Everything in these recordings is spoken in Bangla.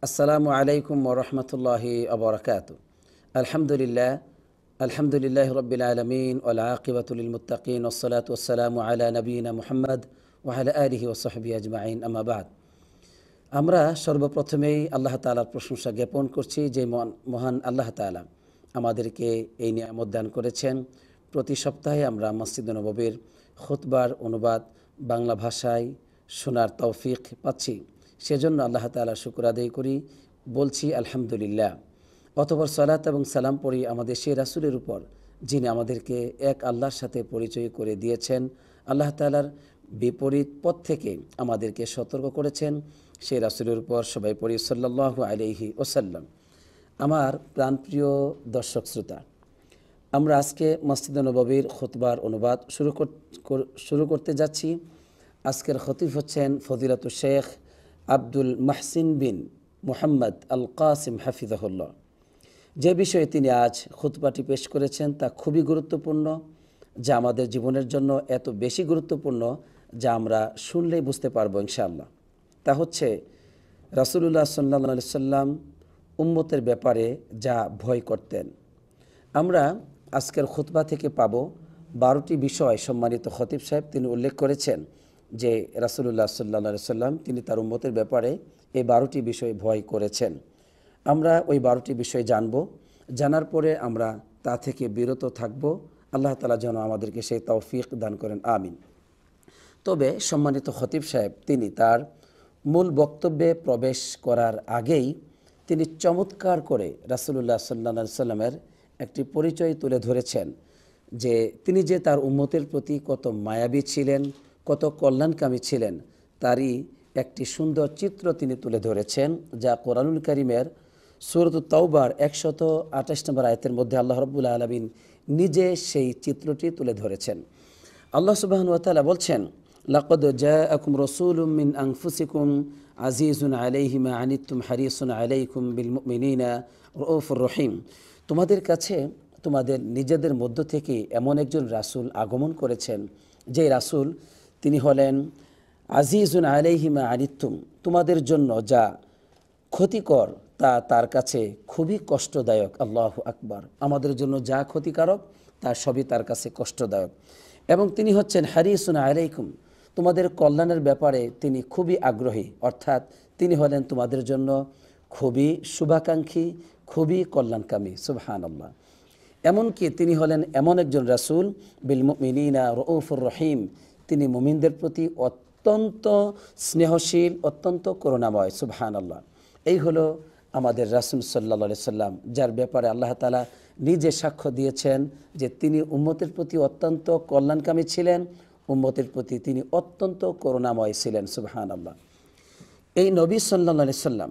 আসসালামু আলাইকুম ওয়া রাহমাতুল্লাহি ওয়া বারাকাতুহু। আলহামদুলিল্লাহ, আলহামদুলিল্লাহি রাব্বিল আলামিন ওয়াল আকিবাতু লিল মুত্তাকিন ওয়াসসালাতু ওয়াসসালামু আলা নবিয়িনা মুহাম্মদ ওয়া আলা আলিহি ওয়া সাহবিহি আজমাইন, আম্মা বা'দ। আমরা সর্বপ্রথমেই আল্লাহ তাআলার প্রশংসা জ্ঞাপন করছি যে মহান আল্লাহ তাআলা আমাদেরকে এই নিয়ামত দান করেছেন। প্রতি সপ্তাহে আমরা মসজিদে নববীর খুতবার অনুবাদ বাংলা ভাষায় শোনার তৌফিক পাচ্ছি। সেজন্য আল্লাহ তাআলার শুকর আদায় করি, বলছি আলহামদুলিল্লাহ। অতঃপর সালাত এবং সালাম পড়ি আমাদের সেই রাসূলের উপর যিনি আমাদেরকে এক আল্লাহর সাথে পরিচয় করে দিয়েছেন, আল্লাহ তাআলার বিপরীত পথ থেকে আমাদেরকে সতর্ক করেছেন। সেই রাসূলের উপর সবাই পড়ি সাল্লাল্লাহু আলাইহি ওয়াসাল্লাম। আমার প্রাণপ্রিয় দর্শক শ্রোতা, আমরা আজকে মসজিদে নববীর খুতবার অনুবাদ শুরু করতে যাচ্ছি। আজকের খতিব হচ্ছেন ফজিলাতুল শেখ আব্দুল মাহসিন বিন মুহাম্মদ আল কাসিম হাফিজাহুল্লাহ। যে বিষয়ে তিনি আজ খুতবাটি পেশ করেছেন তা খুবই গুরুত্বপূর্ণ, যা আমাদের জীবনের জন্য এত বেশি গুরুত্বপূর্ণ যা আমরা শুনলেই বুঝতে পারবো ইনশাআল্লাহ। তা হচ্ছে রাসূলুল্লাহ সাল্লাল্লাহু আলাইহি সাল্লাম উম্মতের ব্যাপারে যা ভয় করতেন। আমরা আজকের খুতবা থেকে পাব 12টি বিষয়। সম্মানিত খতিব সাহেব তিনি উল্লেখ করেছেন যে রাসূলুল্লাহ সাল্লাল্লাহু আলাইহি সাল্লাম তিনি তার উম্মতের ব্যাপারে এই 12টি বিষয় ভয় করেছেন। আমরা ওই 12টি বিষয় জানব, জানার পরে আমরা তা থেকে বিরত থাকব। আল্লাহ তাআলা যেন আমাদেরকে সেই তৌফিক দান করেন, আমিন। তবে সম্মানিত খতিব সাহেব তিনি তার মূল বক্তব্যে প্রবেশ করার আগেই তিনি চমৎকার করে রাসূলুল্লাহ সাল্লাল্লাহু আলাইহি সাল্লামের একটি পরিচয় তুলে ধরেছেন যে তিনি যে তার উম্মতের প্রতি কত মায়াবী ছিলেন, কত কল্যাণকামী ছিলেন, তারই একটি সুন্দর চিত্র তিনি তুলে ধরেছেন, যা কোরআনুল কারীমের সূরাতুত তাওবার 128 নম্বর আয়াতের মধ্যে আল্লাহ রাব্বুল আলামিন নিজে সেই চিত্রটি তুলে ধরেছেন। আল্লাহ সুবহানাহু ওয়া তাআলা বলছেন, লাকাদ জাআকুম রাসূলুম মিন আনফুসিকুম আজিজুন আলাইহি মা আনিতুম হারিসুন আলাইকুম বিল মুমিনিনা রাউফুর রহিম। তোমাদের কাছে তোমাদের নিজেদের মধ্য থেকে এমন একজন রাসূল আগমন করেছেন, যে রাসূল তিনি হলেন আজিজুন আলাইহি মা আনিতুম, তোমাদের জন্য যা ক্ষতিকর তা তার কাছে খুবই কষ্টদায়ক। আল্লাহু আকবার। আমাদের জন্য যা ক্ষতিকারক তা সবই তার কাছে কষ্টদায়ক। এবং তিনি হচ্ছেন হারিসুন আলাইকুম, তোমাদের কল্যাণের ব্যাপারে তিনি খুবই আগ্রহী, অর্থাৎ তিনি হলেন তোমাদের জন্য খুবই শুভাকাঙ্ক্ষী, খুবই কল্যাণকামী। সুবহানাল্লাহ। এমনকি তিনি হলেন এমন একজন রাসূল বিল মুমিনিনা রাউফুর রহিম, তিনি মুমিনদের প্রতি অত্যন্ত স্নেহশীল, অত্যন্ত করুণাময়। সুবহানাল্লাহ। এই হলো আমাদের রাসূল সাল্লাল্লাহু আলাইহি সাল্লাম, যার ব্যাপারে আল্লাহ তাআলা নিজে সাক্ষ্য দিয়েছেন যে তিনি উম্মতের প্রতি অত্যন্ত কল্যাণকামী ছিলেন, উম্মতের প্রতি তিনি অত্যন্ত করুণাময় ছিলেন। সুবহানাল্লাহ। এই নবী সাল্লাল্লাহু আলাইহি সাল্লাম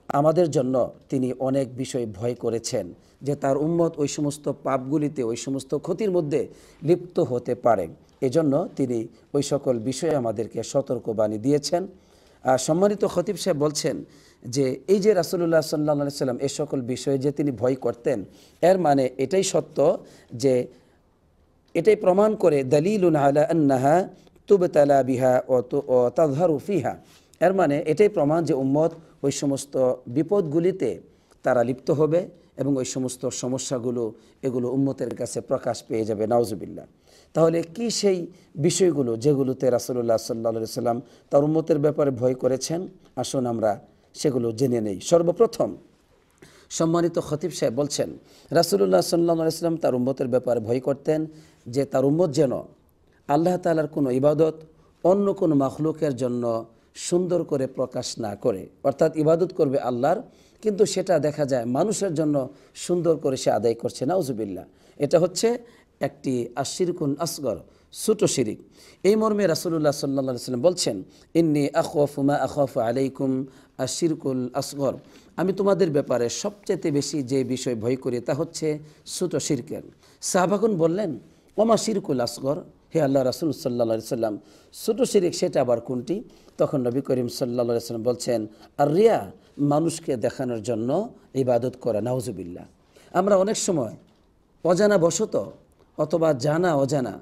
আমাদের জন্য তিনি অনেক বিষয় ভয় করেছেন যে তার উম্মত ওই সমস্ত পাপগুলিতে, ওই সমস্ত ক্ষতির মধ্যে লিপ্ত হতে পারে। এজন্য তিনি ওই সকল বিষয়ে আমাদেরকে সতর্কবাণী দিয়েছেন। সম্মানিত খতিব সাহেব বলছেন যে এই যে রাসূলুল্লাহ সাল্লাল্লাহু আলাইহি সাল্লাম এই সকল বিষয়ে যে তিনি ভয় করতেন, এর মানে এটাই সত্য যে এটাই প্রমাণ করে দালিলুন আলা আন্নাহা তুবতালা বিহা ও তাযহারু ফিহা। এর মানে এটাই প্রমাণ যে উম্মত ওই সমস্ত বিপদগুলিতে তারা লিপ্ত হবে এবং ওই সমস্ত সমস্যাগুলো এগুলো উম্মতের কাছে প্রকাশ পেয়ে যাবে। নাউজুবিল্লাহ। তাহলে কি সেই বিষয়গুলো যেগুলোতে রাসূলুল্লাহ সাল্লাল্লাহু আলাইহি সাল্লাম তার উম্মতের ব্যাপারে ভয় করেছেন? আসুন আমরা সেগুলো জেনে নেই। সর্বপ্রথম সম্মানিত খতিব সাহেব বলছেন রাসূলুল্লাহ সাল্লাল্লাহু আলাইহি সাল্লাম তার উম্মতের ব্যাপারে ভয় করতেন যে তার উম্মত যেন আল্লাহ তাআলার কোনো ইবাদত অন্য কোনো মাখলুকের জন্য সুন্দর করে প্রকাশ না করে, অর্থাৎ ইবাদত করবে আল্লাহর, কিন্তু সেটা দেখা যায় মানুষের জন্য সুন্দর করে সে আদায় করছে। নাউজুবিল্লাহ। এটা হচ্ছে একটি আশিরকুন আসগর, ছোট শিরিক। এই মর্মে রাসূলুল্লাহ সাল্লাল্লাহু আলাইহি সাল্লাম বলছেন, ইন্নী আখাফু মা আখাফু আলাইকুম আশিরকুল আসগর, আমি তোমাদের ব্যাপারে সবচেয়ে বেশি যে বিষয় ভয় করি তা হচ্ছে ছোট শিরকের। সাহাবাগণ বললেন, ওমা শিরকুল আসগর, হে আল্লাহ রাসূল সাল্লাল্লাহু আলাইহি সাল্লাম, ছোট শিরিক সেটা আবার কোনটি? তখন নবী করিম সাল্লাল্লাহু আলাইহি সাল্লাম বলছেন, আর রিয়া, মানুষকে দেখানোর জন্য ইবাদত করা। নাউজুবিল্লাহ। আমরা অনেক সময় অজানা বশত অথবা জানা অজানা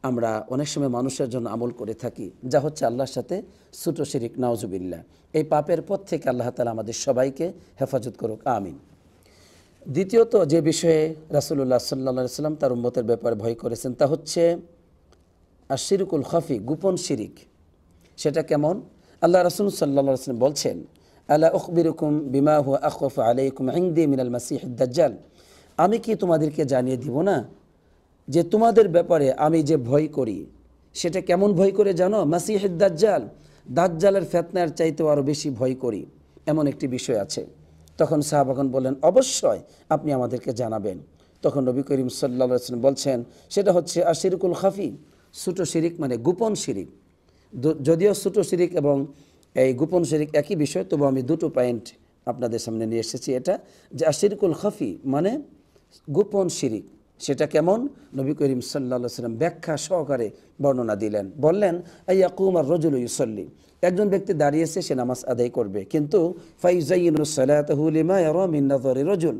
আমরা অনেক সময় মানুষের জন্য আমল করে থাকি, যা হচ্ছে আল্লাহর সাথে ছোট শিরিক, নাউজুবিল্লাহ। এই পাপের পথ থেকে আল্লাহ তাআলা আমাদের সবাইকে হেফাজত করুক, আমিন। দ্বিতীয়ত যে বিষয়ে রাসূলুল্লাহ সাল্লাল্লাহু আলাইহি ওয়াসাল্লাম তার উম্মতের ব্যাপারে ভয় করেছেন তা হচ্ছে আশিরকুল খাফি, গোপন শিরিক। সেটা কেমন? আল্লাহ রাসূল সাল্লাল্লাহু আলাইহি ওয়াসাল্লাম বলছেন, আলা উখবিরুকুম বিমা হুয়া আখওয়াফু আলাইকুম ইনদি মিনাল মাসিহিদ দাজ্জাল। আমি কি তোমাদেরকে জানিয়ে দিব না যে তোমাদের ব্যাপারে আমি যে ভয় করি সেটা কেমন ভয় করে জানো? মাসিহিদ দাজ্জাল, দাজ্জালের ফিতনার চাইতেও আরও বেশি ভয় করি, এমন একটি বিষয় আছে। তখন সাহাবাগণ বললেন, অবশ্যই আপনি আমাদেরকে জানাবেন। তখন নবী করিম সাল্লাল্লাহু আলাইহি ওয়াসাল্লাম বলছেন, সেটা হচ্ছে আশিরকুল খাফি, ছোট শিরিক, মানে গোপন শিরিক। যদিও ছোট শিরিক এবং এই গোপন শিরিক একই বিষয়, তবু আমি দুটো পয়েন্ট আপনাদের সামনে নিয়ে এসেছি। এটা যে আশিরকুল খাফি মানে গোপন শিরিক, সেটা কেমন? নবী করিম সাল্লাল্লাহু আলাইহি ওয়াসাল্লাম ব্যাখ্যা সহকারে বর্ণনা দিলেন। বললেন, আইয়াকুম আর রজুলু ইউসাল্লি, একজন ব্যক্তি দাঁড়িয়েছে, সে নামাজ আদায় করবে, কিন্তু ফাইজাইনু সালাতাহু লিমা ইয়ারা মিন নাযারি রাজুল,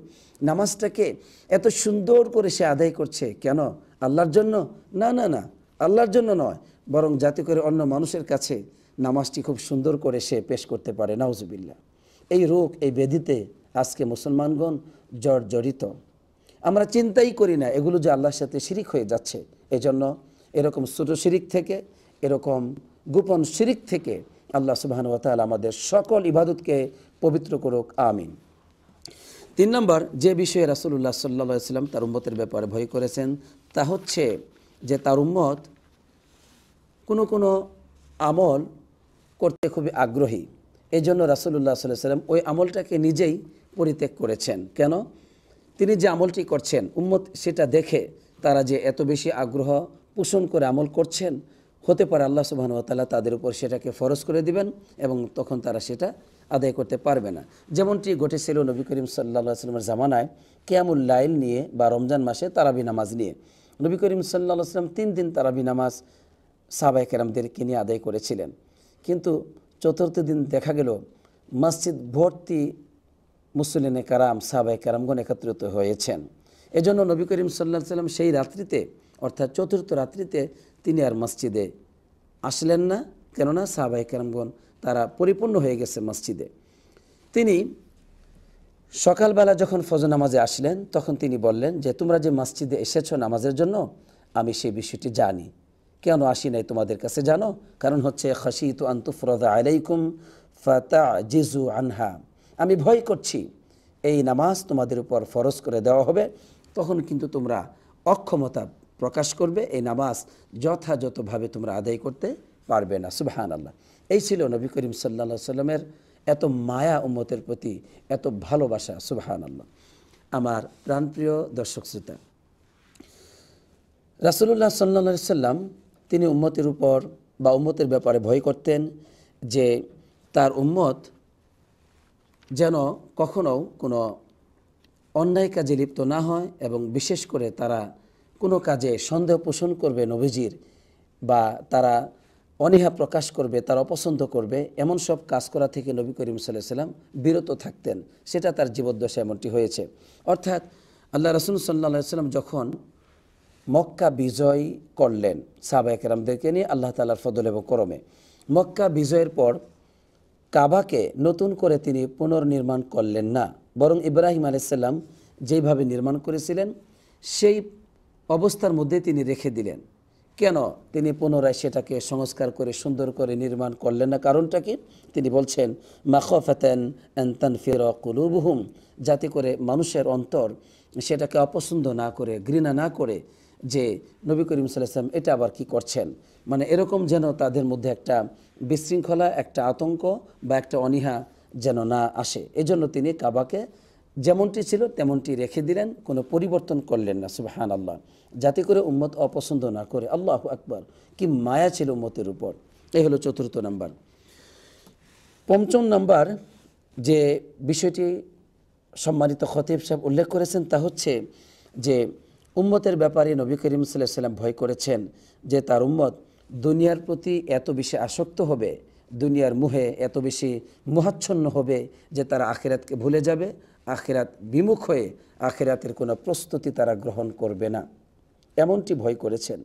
নামাজটাকে এত সুন্দর করে সে আদায় করছে কেন? আল্লাহর জন্য? না না না, আল্লাহর জন্য নয়, বরং যাতে করে অন্য মানুষের কাছে নামাজটি খুব সুন্দর করে সে পেশ করতে পারে। নাউজুবিল্লাহ। এই রোগ, এই ব্যাধিতে আজকে মুসলমানগণ জর্জরিত। আমরা চিন্তাই করি না এগুলো যে আল্লাহর সাথে শিরিক হয়ে যাচ্ছে। এজন্য এরকম ছোট শিরিক থেকে, এরকম গোপন শিরিক থেকে আল্লাহ সুবহানাহু ওয়া তাআলা আমাদের সকল ইবাদতকে পবিত্র করুক, আমিন। 3 নম্বর যে বিষয়ে রাসূলুল্লাহ সাল্লাল্লাহু আলাইহি ওয়াসাল্লাম তার উম্মতের ব্যাপারে ভয় করেছেন তা হচ্ছে যে তার উম্মত কোনো আমল করতে খুবই আগ্রহী। এই জন্য রাসূলুল্লাহ সাল্লাল্লাহু আলাইহি ওয়াসাল্লাম ওই আমলটাকে নিজেই পরিত্যাগ করেছেন। কেন? তিনি যে আমলটি করছেন, উম্মত সেটা দেখে তারা যে এত বেশি আগ্রহ পোষণ করে আমল করছেন, হতে পারে আল্লাহ সুবহানাহু ওয়া তাআলা তাদের উপর সেটাকে ফরজ করে দিবেন এবং তখন তারা সেটা আদায় করতে পারবে না। যেমনটি ঘটেছিল নবী করিম সাল্লাল্লাহু আলাইহি ওয়াসাল্লামের জামানায় কিয়ামুল লাইল নিয়ে, বা রমজান মাসে তারাবি নামাজ নিয়ে। নবী করিম সাল্লাল্লাহু আলাইহি ওয়াসাল্লাম 3 দিন তারাবি নামাজ সাহাবায়ে কেরামদেরকে নিয়ে আদায় করেছিলেন, কিন্তু চতুর্থ দিন দেখা গেল মসজিদ ভর্তি মুসল্লিনে কারাম, সাহাবায়ে কেরামগণ একত্রিত হয়েছেন। এজন্য নবী করিম সাল্লাল্লাহু আলাইহি ওয়াসাল্লাম সেই রাত্রিতে, অর্থাৎ চতুর্থ রাত্রিতে তিনি আর মসজিদে আসলেন না, কেননা সাহাবায়ে কেরামগণ তারা পরিপূর্ণ হয়ে গেছে মসজিদে। তিনি সকালবেলা যখন ফজর নামাজে আসলেন, তখন তিনি বললেন যে, তোমরা যে মসজিদে এসেছো নামাজের জন্য, আমি সেই বিষয়টি জানি। কেন আসি নাই তোমাদের কাছে জানো? কারণ হচ্ছে খাশিতু আন তুফরাদা আলাইকুম ফাতাজিজু আনহা, আমি ভয় করছি এই নামাজ তোমাদের উপর ফরজ করে দেওয়া হবে, তখন কিন্তু তোমরা অক্ষমতা প্রকাশ করবে, এই নামাজ যথাযথভাবে তোমরা আদায় করতে পারবে না। সুবহানাল্লাহ। এই ছিল নবী করিম সাল্লাল্লাহু আলাইহি ওয়াসাল্লামের এত মায়া উম্মতের প্রতি, এত ভালোবাসা। সুবহানাল্লাহ। আমার প্রাণপ্রিয় দর্শক শ্রোতা, রাসূলুল্লাহ সাল্লাল্লাহু আলাইহি ওয়াসাল্লাম তিনি উম্মতের উপর বা উম্মতের ব্যাপারে ভয় করতেন যে তার উম্মত যেন কখনো কোনো অন্যায় কাজে লিপ্ত না হয়, এবং বিশেষ করে তারা কোনো কাজে সন্দেহ পোষণ করবে নবীজির, বা তারা অনীহা প্রকাশ করবে, তারা অপছন্দ করবে, এমন সব কাজ করা থেকে নবী করিম সাল্লাল্লাহু আলাইহি ওয়াসাল্লাম বিরত থাকতেন। সেটা তার জীবদ্দশায় এমনটি হয়েছে। অর্থাৎ আল্লাহ রাসূল সাল্লাল্লাহু আলাইহি ওয়াসাল্লাম যখন মক্কা বিজয় করলেন সাহাবায়ে কেরামদেরকে নিয়ে আল্লাহ তাআলার ফজল এবং করমে, মক্কা বিজয়ের পর কাবাকে নতুন করে তিনি পুনর্নির্মাণ করলেন না, বরং ইব্রাহিম আলাইহিস সালাম যেইভাবে নির্মাণ করেছিলেন সেই অবস্থার মধ্যে তিনি রেখে দিলেন। কেন তিনি পুনরায় সেটাকে সংস্কার করে সুন্দর করে নির্মাণ করলেন না? কারণটা কি? তিনি বলছেন, মাখাফাতান আন তানফিরা কুলুবুহুম, যাতে করে মানুষের অন্তর সেটাকে অপছন্দ না করে, ঘৃণা না করে যে নবী করিম সাল্লাল্লাহু আলাইহি ওয়াসাল্লাম এটা আবার কি করছেন, মানে এরকম যেন তাদের মধ্যে একটা বিশৃঙ্খলা, একটা আতঙ্ক বা একটা অনীহা যেন না আসে। এজন্য তিনি কাবাকে যেমনটি ছিল তেমনটি রেখে দিলেন, কোনো পরিবর্তন করলেন না। সুবহানাল্লাহ। যাতে করে উম্মত অপছন্দ না করে। আল্লাহু আকবার, কি মায়া ছিল উম্মতের উপর। এই হলো চতুর্থ নাম্বার। পঞ্চম নাম্বার যে বিষয়টি সম্মানিত খতিব সাহেব উল্লেখ করেছেন তা হচ্ছে যে উম্মতের ব্যাপারে নবী করিম সাল্লাল্লাহু আলাইহি ওয়াসাল্লাম ভয় করেছেন যে তার উম্মত দুনিয়ার প্রতি এত বেশি আসক্ত হবে, দুনিয়ার মুহে এত বেশি মোহাচ্ছন্ন হবে যে তারা আখিরাতকে ভুলে যাবে, আখিরাত বিমুখ হয়ে আখিরাতের কোনো প্রস্তুতি তারা গ্রহণ করবে না, এমনটি ভয় করেছেন।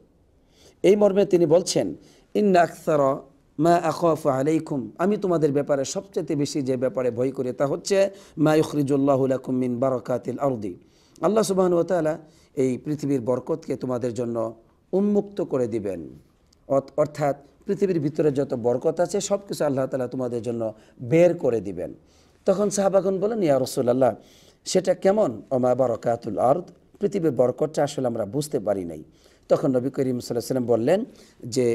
এই মর্মে তিনি বলছেন, ইন্না আকসারা মা আখাফু আলাইকুম, আমি তোমাদের ব্যাপারে সবচেয়ে বেশি যে ব্যাপারে ভয় করি তা হচ্ছে মা ইখরিজুল্লাহু লাকুম মিন বারাকাতিল আরদি, আল্লাহ সুবহানাহু ওয়া তাআলা এই পৃথিবীর বরকতকে তোমাদের জন্য উন্মুক্ত করে দিবেন। অর্থাৎ পৃথিবীর ভিতরে যত বরকত আছে সব কিছু আল্লাহ তাআলা তোমাদের জন্য বের করে দিবেন। তখন সাহাবাগণ বলেন, ইয়া রাসূলুল্লাহ, সেটা কেমন? ওমা বারাকাতুল আরদ, পৃথিবীর বরকতটা আসলে আমরা বুঝতে পারি নাই। তখন নবী করিম সাল্লাল্লাহু আলাইহি ওয়াসাল্লাম বললেন যে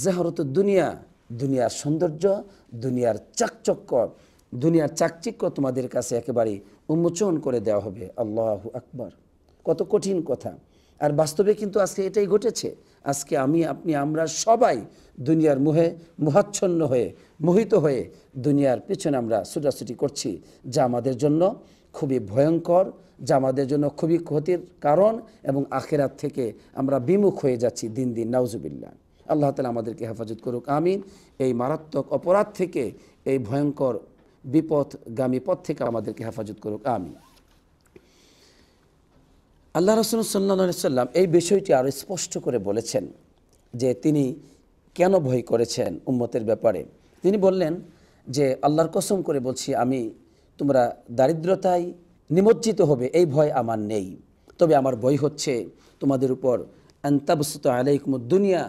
জাহরতুদ দুনিয়া, দুনিয়ার সৌন্দর্য, দুনিয়ার চাকচক্য, দুনিয়ার চাকচিক্য তোমাদের কাছে একেবারে উন্মোচন করে দেওয়া হবে। আল্লাহু আকবার, কত কঠিন কথা। আর বাস্তবে কিন্তু আজকে এটাই ঘটেছে। আজকে আমি, আপনি, আমরা সবাই দুনিয়ার মোহে মোহাচ্ছন্ন হয়ে, মোহিত হয়ে দুনিয়ার পিছনে আমরা ছুটাছুটি করছি, যা আমাদের জন্য খুবই ভয়ঙ্কর, যা আমাদের জন্য খুবই ক্ষতির কারণ, এবং আখিরাত থেকে আমরা বিমুখ হয়ে যাচ্ছি দিন দিন। নাউজুবিল্লাহ। আল্লাহ তাআলা আমাদেরকে হেফাজত করুক, আমিন। এই মারাত্মক অপরাধ থেকে, এই ভয়ঙ্কর বিপদগামী পথ থেকে আমাদেরকে হেফাজত করুক, আমিন। আল্লাহ রাসূল সাল্লাল্লাহু আলাইহি সাল্লাম এই বিষয়টি আরও স্পষ্ট করে বলেছেন যে তিনি কেন ভয় করেছেন উম্মতের ব্যাপারে। তিনি বললেন যে আল্লাহর কসম করে বলছি, আমি তোমরা দারিদ্রতায় নিমজ্জিত হবে এই ভয় আমার নেই, তবে আমার ভয় হচ্ছে তোমাদের উপর আনতাবসুত আলাইকুমুদ দুনিয়া,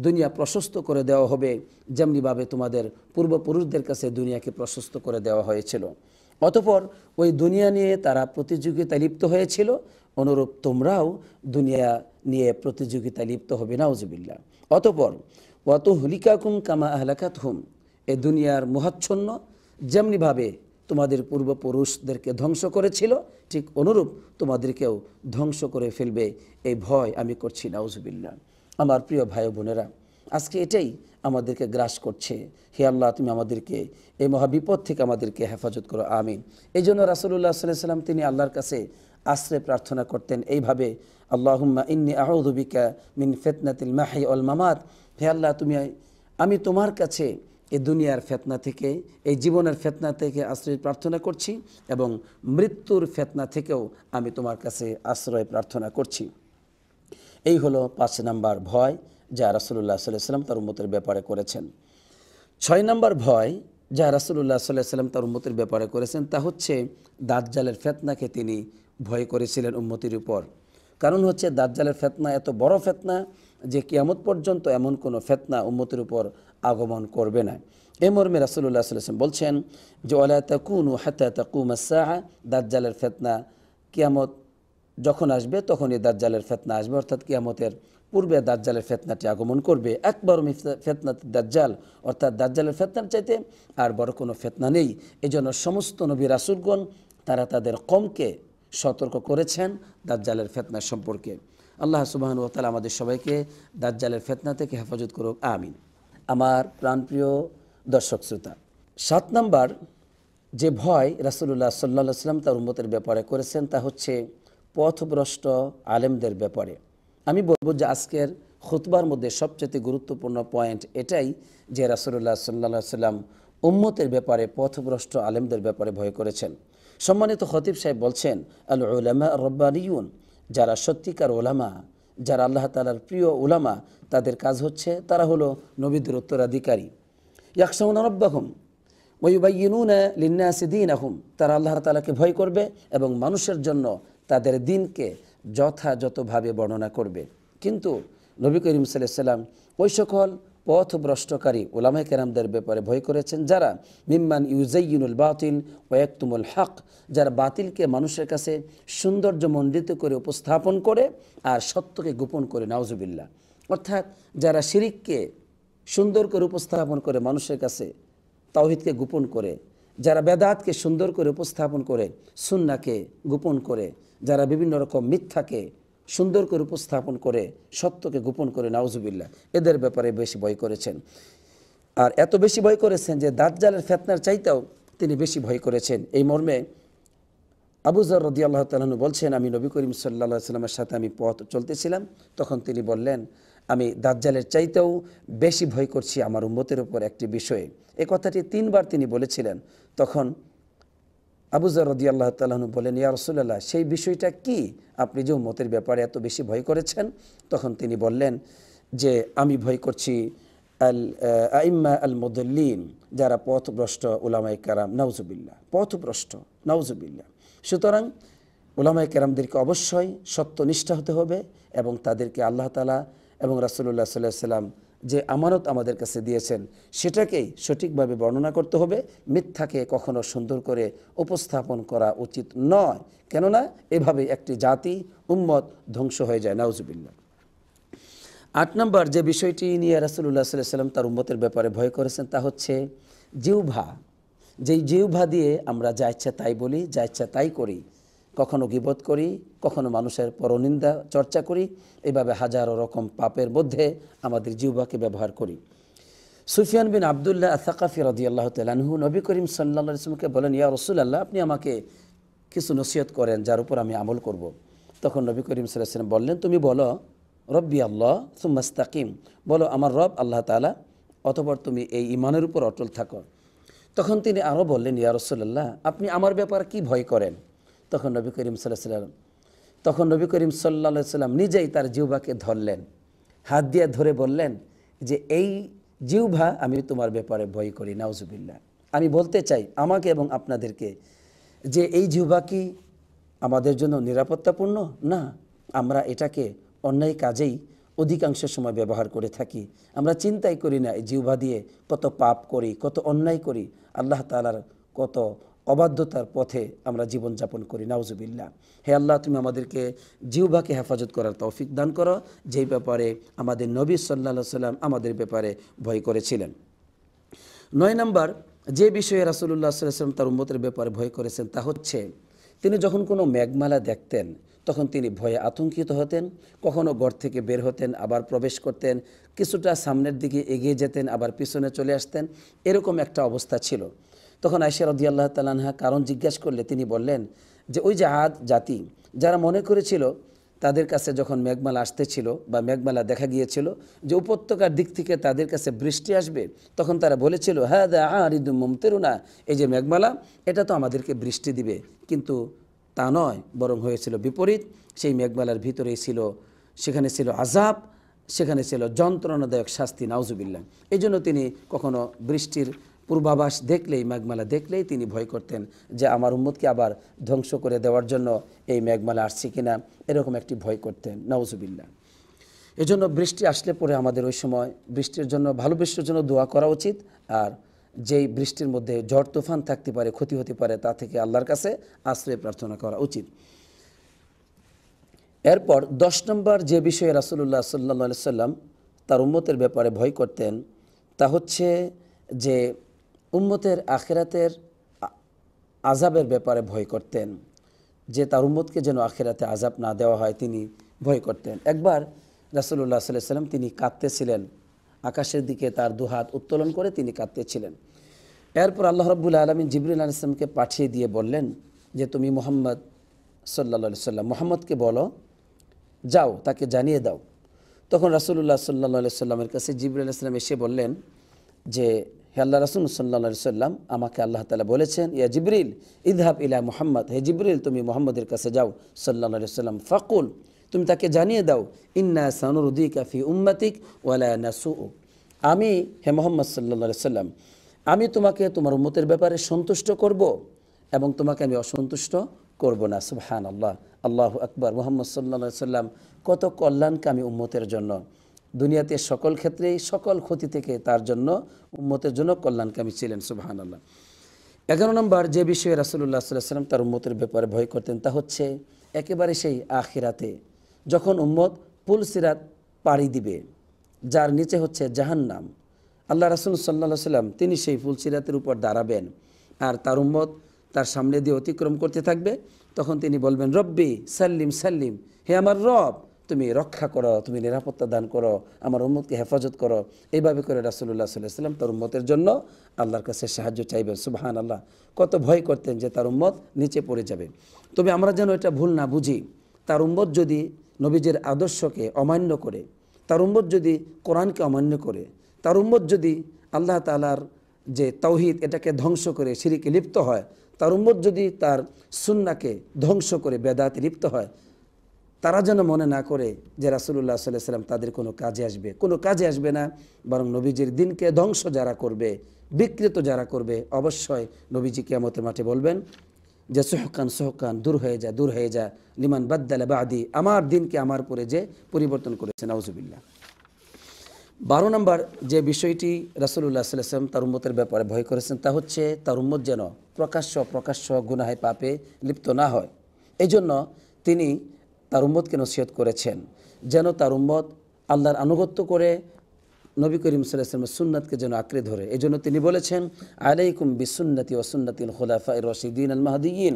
দুনিয়া প্রশস্ত করে দেওয়া হবে যেমনিভাবে তোমাদের পূর্বপুরুষদের কাছে দুনিয়াকে প্রশস্ত করে দেওয়া হয়েছিল। অতঃপর ওই দুনিয়া নিয়ে তারা প্রতিযোগিতায় লিপ্ত হয়েছিল, অনুরূপ তোমরাও দুনিয়া নিয়ে প্রতিযোগিতায় লিপ্ত হবে। নাউজুবিল্লাহ। অতঃপর ওয়াতুহলিকাকুম কামা আহলাকাতহুম, এ দুনিয়ার মোহাচ্ছন্ন যেমনিভাবে তোমাদের পূর্বপুরুষদেরকে ধ্বংস করেছিল, ঠিক অনুরূপ তোমাদেরকেও ধ্বংস করে ফেলবে, এই ভয় আমি করছি। নাউজুবিল্লাহ। আমার প্রিয় ভাই বোনেরা, আজকে এটাই আমাদেরকে গ্রাস করছে। হে আল্লাহ, তুমি আমাদেরকে এই মহাবিপদ থেকে আমাদেরকে হেফাজত করো, আমিন। এই জন্য রাসূলুল্লাহ সাল্লাল্লাহু আলাইহি ওয়াসাল্লাম তিনি আল্লাহর কাছে আশ্রয় প্রার্থনা করতেন এইভাবে, আল্লাহুম্মা ইন্নী আউযু বিকা মিন ফিতনাতিল মাহি ওয়াল মামাত, হে আল্লাহ, আমি তোমার কাছে এই দুনিয়ার ফিতনা থেকে, এই জীবনের ফিতনা থেকে আশ্রয় প্রার্থনা করছি, এবং মৃত্যুর ফিতনা থেকেও আমি তোমার কাছে আশ্রয় প্রার্থনা করছি। এই হলো 5 নাম্বার ভয় যা রাসূলুল্লাহ সাল্লাল্লাহু আলাইহি ওয়াসাল্লাম তার উম্মতের ব্যাপারে করেছেন। 6 নাম্বার ভয় যা রাসূলুল্লাহ সাল্লাল্লাহু আলাইহি ওয়াসাল্লাম তার উম্মতের ব্যাপারে করেছেন তা হচ্ছে দাজ্জালের ফিতনাকে তিনি ভয় করেছিলেন উম্মতের উপর। কারণ হচ্ছে দাজ্জালের ফিতনা এত বড় ফিতনা যে কিয়ামত পর্যন্ত এমন কোনো ফিতনা উম্মতের উপর আগমন করবে না। এই মর্মে রাসূলুল্লাহ সাল্লাল্লাহু আলাইহি ওয়াসাল্লাম বলছেন যে ওয়ালা তাকুনু হাত্তা তাকুমাস সাআ, দাজ্জালের ফিতনা কিয়ামত যখন আসবে তখন এই দাজ্জালের ফিতনা আসবে, অর্থাৎ কিয়ামতের পূর্বে দাজ্জালের ফিতনাটি আগমন করবে। একবার ফিতনাত দাজ্জাল, অর্থাৎ দাজ্জালের ফিতনার চাইতে আর বড় কোনো ফিতনা নেই। এজন্য সমস্ত নবী রাসূলগণ তারা তাদের কওমকে সতর্ক করেছেন দাজ্জালের ফিতনা সম্পর্কে। আল্লাহ সুবহানাহু ওয়া তাআলা আমাদের সবাইকে দাজ্জালের ফিতনা থেকে হেফাজত করুক, আমিন। আমার প্রাণপ্রিয় দর্শক শ্রোতা, 7 নাম্বার যে ভয় রাসূলুল্লাহ সাল্লাল্লাহু আলাইহি ওয়াসাল্লাম তার উম্মতের ব্যাপারে করেছেন তা হচ্ছে পথভ্রষ্ট আলেমদের ব্যাপারে। আমি বলবো যে আজকের খুতবার মধ্যে সবচেয়ে গুরুত্বপূর্ণ পয়েন্ট এটাই যে রাসূলুল্লাহ সাল্লাল্লাহু আলাইহি ওয়াসাল্লাম উম্মতের ব্যাপারে পথভ্রষ্ট আলেমদের ব্যাপারে ভয় করেছেন। সম্মানিত খতিব সাহেব বলছেন, আল উলামা রব্বানিয়ুন, যারা সত্যিকার ওলামা, যারা আল্লাহ তাআলার প্রিয় ওলামা, তাদের কাজ হচ্ছে তারা হলো নবীদের উত্তরাধিকারী। ইয়াখশাউনা রাব্বাহুম ওয়া ইউবাইয়িনুনা লিন-নাসি দীনাহুম, তারা আল্লাহ তাআলাকে ভয় করবে এবং মানুষের জন্য তাদের দ্বীনকে যথাযথভাবে বর্ণনা করবে। কিন্তু নবী করিম সাল্লাল্লাহু আলাইহি ওয়াসাল্লাম ওই সকল পথভ্রষ্টকারী উলামায়ে কেরামদের ব্যাপারে ভয় করেছেন যারা মিম্মান ইউজাইয়িনুল বাতিল ওয়া ইয়াকতুমুল হক, যারা বাতিলকে মানুষের কাছে সৌন্দর্যমণ্ডিত করে উপস্থাপন করে আর সত্যকে গোপন করে। নাউজুবিল্লাহ। অর্থাৎ যারা শিরিককে সুন্দর করে উপস্থাপন করে মানুষের কাছে, তাওহীদকে গোপন করে, যারা বেদাতকে সুন্দর করে উপস্থাপন করে, সুন্নাহকে গোপন করে, যারা বিভিন্ন রকম মিথ্যাকে সুন্দর করে উপস্থাপন করে, সত্যকে গোপন করে, নাউজুবিল্লাহ, এদের ব্যাপারে বেশি ভয় করেছেন। আর এত বেশি ভয় করেছেন যে দাজ্জালের ফিতনার চাইতেও তিনি বেশি ভয় করেছেন। এই মর্মে আবু যর রাদিয়াল্লাহু তাআলা আনহু বলছেন, আমি নবী করিম সাল্লাল্লাহু আলাইহি ওয়াসাল্লামের সাথে আমি পথ চলতেছিলাম, তখন তিনি বললেন, আমি দাজ্জালের চাইতেও বেশি ভয় করছি আমার উম্মতের উপর একটি বিষয়ে। এই কথাটি 3 বার তিনি বলেছিলেন। তখন আবু যর রাদিয়াল্লাহু তাআলা আনহু বলেন, ইয়া রাসূলুল্লাহ, সেই বিষয়টা কি আপনি যে উম্মতের ব্যাপারে এত বেশি ভয় করেছেন? তখন তিনি বললেন যে আমি ভয় করছি আল আইম্মা আল মুদল্লিন, যারা পথভ্রষ্ট উলামায়ে কেরাম, নাউজুবিল্লাহ, পথভ্রষ্ট, নাউজুবিল্লাহ। সুতরাং উলামায়ে কেরামদেরকে অবশ্যই সত্যনিষ্ঠ হতে হবে এবং তাদেরকে আল্লাহ তাআলা এবং রাসূলুল্লাহ সাল্লাল্লাহু আলাইহি সাল্লাম যে আমানত আমাদের কাছে দিয়েছেন সেটাকেই সঠিকভাবে বর্ণনা করতে হবে। মিথ্যাকে কখনো সুন্দর করে উপস্থাপন করা উচিত নয়, কেননা এভাবে একটি জাতি, উম্মত ধ্বংস হয়ে যায়, নাউজুবিল্লাহ। 8 নম্বর যে বিষয়টি নিয়ে রাসূলুল্লাহ সাল্লাল্লাহু আলাইহি সাল্লাম তার উম্মতের ব্যাপারে ভয় করেছেন তা হচ্ছে জিহ্বা। যেই জিহ্বা দিয়ে আমরা যা ইচ্ছা তাই বলি, যা ইচ্ছা তাই করি, কখনো গীবত করি, কখনো মানুষের পরনিন্দা চর্চা করি, এভাবে হাজারো রকম পাপের মধ্যে আমাদের জিহ্বাকে ব্যবহার করি। সুফিয়ান বিন আব্দুল্লাহ আস-সাকাফি রাদিয়াল্লাহু তাআলা আনহু নবী করিম সাল্লাল্লাহু আলাইহি ওয়াসাল্লামকে বলেন, ইয়া রাসূলুল্লাহ, আপনি আমাকে কিছু নসিহত করেন যার উপর আমি আমল করব। তখন নবী করিম সাল্লাল্লাহু আলাইহি ওয়াসাল্লাম বললেন, তুমি বলো রব্বি আল্লাহ সুম্মা ইসতাকিম, বলো আমার রব আল্লাহ তাআলা, অতঃপর তুমি এই ঈমানের উপর অটল থাকো। তখন তিনি আরও বললেন, ইয়া রাসূলুল্লাহ, আপনি আমার ব্যাপারে কি ভয় করেন? তখন নবী করিম সাল্লাল্লাহু আলাইহি সাল্লাম নিজেই তার জিহ্বাকে ধরলেন, হাত দিয়ে ধরে বললেন যে এই জিহ্বা আমি তোমার ব্যাপারে ভয় করি, নাউজুবিল্লাহ। আমি বলতে চাই আমাকে এবং আপনাদেরকে যে এই জিহ্বা কি আমাদের জন্য নিরাপত্তাপূর্ণ? না, আমরা এটাকে অন্যায় কাজেই অধিকাংশ সময় ব্যবহার করে থাকি। আমরা চিন্তাই করি না এই জিহ্বা দিয়ে কত পাপ করি, কত অন্যায় করি, আল্লাহ তাআলার কত অবাধ্যতার পথে আমরা জীবনযাপন করি, নাউজুবিল্লাহ। হে আল্লাহ, তুমি আমাদেরকে জিহ্বাকে হেফাজত করার তৌফিক দান করো, যেই ব্যাপারে আমাদের নবী সাল্লাল্লাহু আলাইহি সাল্লাম আমাদের ব্যাপারে ভয় করেছিলেন। 9 নম্বর যে বিষয়ে রাসূলুল্লাহ সাল্লাল্লাহু আলাইহি ওয়াসাল্লাম তার উম্মতের ব্যাপারে ভয় করেছেন তা হচ্ছে তিনি যখন কোনো মেঘমালা দেখতেন তখন তিনি ভয়ে আতঙ্কিত হতেন। কখনো ঘর থেকে বের হতেন, আবার প্রবেশ করতেন, কিছুটা সামনের দিকে এগিয়ে যেতেন, আবার পিছনে চলে আসতেন, এরকম একটা অবস্থা ছিল। তখন আয়েশা রাদিয়াল্লাহু তাআলা আনহা কারণ জিজ্ঞাসা করলে তিনি বললেন যে ওই যে আদ জাতি যারা মনে করেছিল তাদের কাছে যখন মেঘমালা আসতেছিল বা মেঘমালা দেখা গিয়েছিল যে উপত্যকার দিক থেকে তাদের কাছে বৃষ্টি আসবে, তখন তারা বলেছিল হাযা আরিদুম মুমতিরুনা, এই যে মেঘমালা এটা তো আমাদেরকে বৃষ্টি দিবে, কিন্তু তা নয়, বরং হয়েছিল বিপরীত। সেই মেঘমালার ভিতরেই ছিল, সেখানে ছিল আযাব, সেখানে ছিল যন্ত্রণাদায়ক শাস্তি, নাউজুবিল্লাহ। এই জন্য তিনি কখনো বৃষ্টির পূর্বাভাস দেখলেই, মেঘমালা দেখলেই তিনি ভয় করতেন যে আমার উম্মতকে আবার ধ্বংস করে দেওয়ার জন্য এই মেঘমালা আসছে কিনা, এরকম একটি ভয় করতেন, নাউজুবিল্লাহ। এজন্য বৃষ্টি আসলে পরে আমাদের ওই সময় বৃষ্টির জন্য, ভালো বৃষ্টির জন্য দোয়া করা উচিত। আর যেই বৃষ্টির মধ্যে ঝড় তুফান থাকতে পারে, ক্ষতি হতে পারে, তা থেকে আল্লাহর কাছে আশ্রয় প্রার্থনা করা উচিত। এরপর 10 নম্বর যে বিষয়ে রাসূলুল্লাহ সাল্লাল্লাহু আলাইহি সাল্লাম তার উম্মতের ব্যাপারে ভয় করতেন তা হচ্ছে যে উম্মতের আখিরাতের আযাবের ব্যাপারে ভয় করতেন, যে তার উম্মতকে যেন আখিরাতে আযাব না দেওয়া হয় তিনি ভয় করতেন। একবার রাসূলুল্লাহ সাল্লাল্লাহু আলাইহি সাল্লাম তিনি কাঁদতেছিলেন, আকাশের দিকে তার দুহাত উত্তোলন করে তিনি কাঁদতেছিলেন। এরপর আল্লাহ রাব্বুল আলামিন জিবরিল আলাইহিস সালামকে পাঠিয়ে দিয়ে বললেন যে তুমি মুহাম্মদ সাল্লাল্লাহু আলাইহি সাল্লাম, মুহাম্মদকে বলো, যাও তাকে জানিয়ে দাও। তখন রাসূলুল্লাহ সাল্লাল্লাহু আলাইহি সাল্লামের কাছে জিবরিল আলাইহিস সালাম এসে বললেন যে হে আল্লাহ রাসূল সাল্লাল্লাহু আলাইহি সাল্লাম, আমাকে আল্লাহ তাআলা বলেছেন ইয়া জিবরিল ইযহাব ইলা মুহাম্মদ, হে জিবরিল তুমি মুহাম্মদের কাছে যাও সাল্লাল্লাহু আলাইহি সাল্লাম, ফাকুল তুমি তাকে জানিয়ে দাও ইন্না সানুরদিকা ফি উম্মাতিক ওয়ালা নাসুউ, আমি হে মুহাম্মদ সাল্লাল্লাহু আলাইহি সাল্লাম আমি তোমাকে তোমার উম্মতের ব্যাপারে সন্তুষ্ট করব এবং তোমাকে আমি অসন্তুষ্ট করব না। সুবহানাল্লাহ, আল্লাহু আকবার। মুহাম্মদ সাল্লাল্লাহু আলাইহি সাল্লাম কত কল্যাণকামী উম্মতের জন্য, দুনিয়াতে সকল ক্ষেত্রেই সকল ক্ষতি থেকে তার জন্য, উম্মতের জন্য কল্যাণকামী ছিলেন, সুবহানাল্লাহ। 11 নম্বর যে বিষয়ে রাসূলুল্লাহ সাল্লাল্লাহু আলাইহি সাল্লাম তার উম্মতের ব্যাপারে ভয় করতেন তা হচ্ছে একেবারে সেই আখিরাতে যখন উম্মত পুল সিরাত পাড়ি দিবে, যার নিচে হচ্ছে জাহান্নাম, আল্লাহ রাসূল সাল্লাল্লাহু আলাইহি সাল্লাম তিনি সেই পুল সিরাতের উপর দাঁড়াবেন আর তার উম্মত তার সামনে দিয়ে অতিক্রম করতে থাকবে। তখন তিনি বলবেন রব্বি সাল্লিম সাল্লিম, হে আমার রব তুমি রক্ষা করো, তুমি নিরাপত্তা দান করো, আমার উম্মতকে হেফাজত করো। এইভাবে করে রাসূলুল্লাহ সাল্লাল্লাহু আলাইহি সাল্লাম তার উম্মতের জন্য আল্লাহর কাছে সাহায্য চাইবেন। সুবহানাল্লাহ, কত ভয় করতেন যে তার উম্মত নিচে পড়ে যাবে। তবে আমরা যেন এটা ভুল না বুঝি, তার উম্মত যদি নবীজের আদর্শকে অমান্য করে, তার উম্মত যদি কোরআনকে অমান্য করে, তার উম্মত যদি আল্লাহ তাআলার যে তাওহীদ এটাকে ধ্বংস করে শিরকে লিপ্ত হয়, তার উম্মত যদি তার সুন্নাহকে ধ্বংস করে বেদাতে লিপ্ত হয়, তারা যেন মনে না করে যে রাসূলুল্লাহ সাল্লাল্লাহু আলাইহি ওয়াসাল্লাম তাদের কোনো কাজে আসবে না, বরং নবীজির দিনকে ধ্বংস যারা করবে, বিকৃত যারা করবে, অবশ্যই নবীজি কিয়ামতের মাঠে বলবেন যে সুহকান সুহকান, দূর হয়ে যা লিমান বাদ্দালা বাদি, আমার দিনকে আমার পরে যে পরিবর্তন করেছে, নাউজুবিল্লাহ। 12 নম্বর যে বিষয়টি রাসূলুল্লাহ সাল্লাল্লাহু আলাইহি ওয়াসাল্লাম তার উম্মতের ব্যাপারে ভয় করেছেন তা হচ্ছে তার উম্মত যেন প্রকাশ্য গুনাহে পাপে লিপ্ত না হয়। এই জন্য তিনি তার উম্মতকে নসিহত করেছেন যেন তার উম্মত আল্লাহর আনুগত্য করে নবী করিম সাল্লাল্লাহু আলাইহি ওয়াসাল্লামের সুন্নাতকে যেন আঁকড়ে ধরে। এই জন্য তিনি বলেছেন, আলাইকুম বিসুন্নতি ওয়া সুন্নাতিল খুলাফায়ে রাশিদিন আল মাহদিয়িন,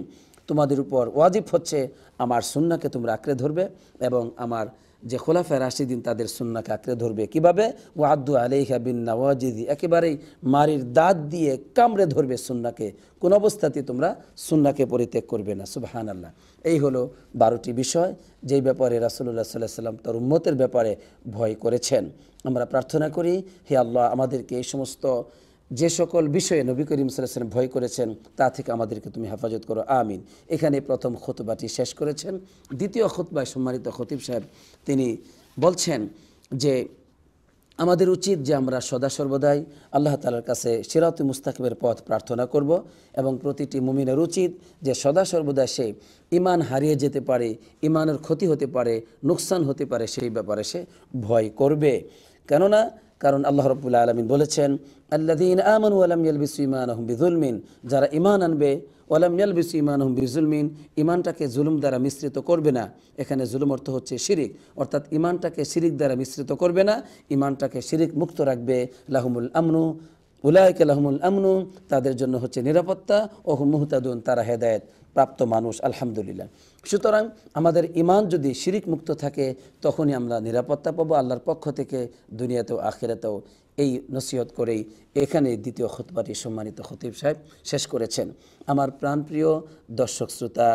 তোমাদের উপর ওয়াজিব হচ্ছে আমার সুন্নাহকে তোমরা আঁকড়ে ধরবে এবং আমার যে খোলাফায়ে রাশিদিন তাদের সুন্নাহকে আঁকড়ে ধরবে। কিভাবে? ওয়াদ্দু আলাইহা বিন নাওয়াজিদি, একেবারেই মারির দাঁত দিয়ে কামড়ে ধরবে সুন্নাহকে, কোন অবস্থাতেই তোমরা সুন্নাহকে পরিত্যাগ করবে না। সুবহানাল্লাহ। এই হলো 12টি বিষয় যেই ব্যাপারে রাসূলুল্লাহ সাল্লাল্লাহু আলাইহি ওয়াসাল্লাম তার উম্মতের ব্যাপারে ভয় করেছেন। আমরা প্রার্থনা করি, হে আল্লাহ, আমাদেরকে এই সমস্ত যে সকল বিষয়ে নবী করিম সাল্লাল্লাহু আলাইহি ওয়াসাল্লাম ভয় করেছেন তা থেকে আমাদেরকে তুমি হেফাজত করো, আমিন। এখানে প্রথম খুতবাটি শেষ করেছেন। দ্বিতীয় খুতবায় সম্মানিত খতিব সাহেব তিনি বলছেন যে আমাদের উচিত যে আমরা সদা সর্বদাই আল্লাহ তাআলার কাছে সিরাতুল মুস্তাকিমের পথ প্রার্থনা করব এবং প্রতিটি মুমিনের উচিত যে সদা সর্বদা সে ঈমান হারিয়ে যেতে পারে, ঈমানের ক্ষতি হতে পারে, নুকসান হতে পারে, সেই ব্যাপারে সে ভয় করবে। কারণ আল্লাহ রাব্বুল আলামিন বলেছেন, আল্লাযীনা আমানু ওয়া লাম ইয়ালবিসু ঈমানাহুম বিযুলমিন, যারা ঈমান আনবে ওয়া লাম ইয়ালবিসু ঈমানাহুম বিযুলমিন, ঈমানটাকে জুলুম দ্বারা মিশ্রিত করবে না। এখানে জুলুম অর্থ হচ্ছে শিরিক, অর্থাৎ ঈমানটাকে শিরিক দ্বারা মিশ্রিত করবে না, ঈমানটাকে শিরিক মুক্ত রাখবে। লাহুমুল আমনু, উলাইকা লাহুমুল আমনু, তাদের জন্য হচ্ছে নিরাপত্তা, ও হুম মুহতাদুন, তারা হেদায়েত প্রাপ্ত মানুষ। আলহামদুলিল্লাহ। সুতরাং আমাদের ঈমান যদি শিরিক মুক্ত থাকে তখনই আমরা নিরাপত্তা পাবো আল্লাহর পক্ষ থেকে, দুনিয়াতেও আখিরাতেও। এই নসিহত করেই এখানে দ্বিতীয় খুতবাটি সম্মানিত খতিব সাহেব শেষ করেছেন। আমার প্রাণপ্রিয় দর্শক শ্রোতা,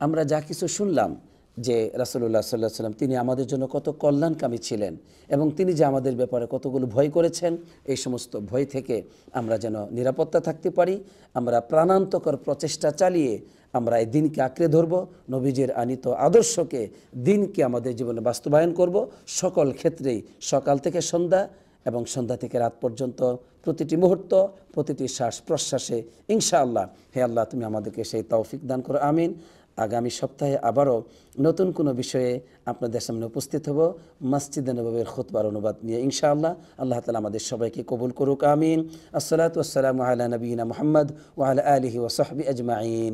আমরা যা কিছু শুনলাম যে রাসূলুল্লাহ সাল্লাল্লাহু আলাইহি ওয়াসাল্লাম তিনি আমাদের জন্য কত কল্যাণকামী ছিলেন এবং তিনি যে আমাদের ব্যাপারে কতগুলো ভয় করেছেন, এই সমস্ত ভয় থেকে আমরা যেন নিরাপত্তা থাকতে পারি। আমরা প্রাণান্তকর প্রচেষ্টা চালিয়ে আমরা এই দিনকে আঁকড়ে ধরব, নবীজির আনিত আদর্শকে, দিনকে আমাদের জীবনে বাস্তবায়ন করব সকল ক্ষেত্রেই, সকাল থেকে সন্ধ্যা এবং সন্ধ্যা থেকে রাত পর্যন্ত, প্রতিটি মুহূর্ত, প্রতিটি শ্বাস প্রশ্বাসে, ইনশাআল্লাহ। হে আল্লাহ, তুমি আমাদেরকে সেই তৌফিক দান করো, আমিন। আগামী সপ্তাহে আবারও নতুন কোনো বিষয়ে আপনাদের সামনে উপস্থিত হব মসজিদে নববীর খুতবার অনুবাদ নিয়ে, ইনশাআল্লাহ। আল্লাহ তাআলা আমাদের সবাইকে কবুল করুক, আমিন। আসসালাতু ওয়াসসালামু আলা নবিয়িনা মুহাম্মদ ওয়া আলা আলিহি ওয়া সাহবিহি আজমাইন।